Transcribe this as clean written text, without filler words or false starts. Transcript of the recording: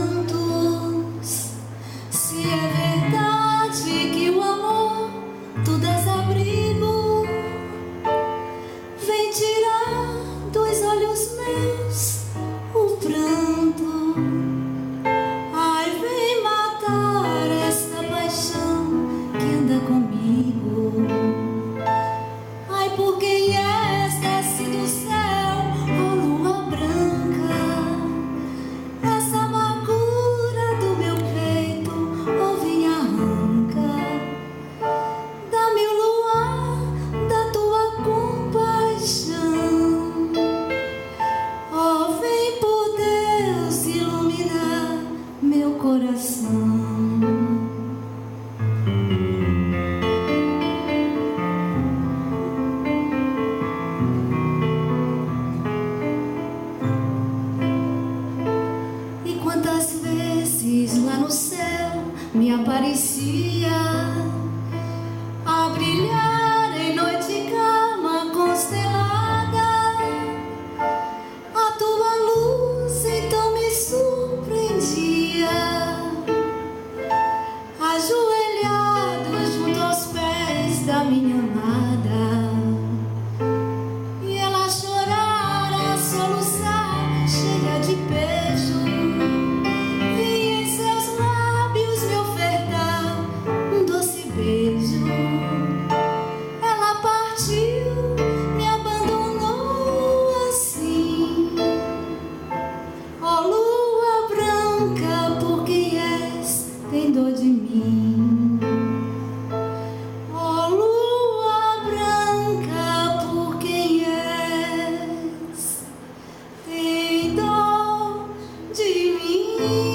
prantos. Se é verdade que o amor tu desabrigo, vem tirar dos olhos meus o pranto. Ai, vem matar esta paixão que anda comigo. Ai, por quem és, desce do céu, ó lua branca. Essa amargura do meu peito, ó vem arranca. Dá-me o luar da tua compaixão. Ó, vem por Deus iluminar meu coração. Quantas vezes lá no céu me aparecia a brilhar em noite calma constelada. A tua luz então me surpreendia, ajoelhado junto aos pés da minha amada. E ela chorar, a soluçar, cheia de beijo. Ela partiu, me abandonou assim. Ó lua branca, por quem és, tem dor de mim. Ó lua branca, por quem és, tem dor de mim.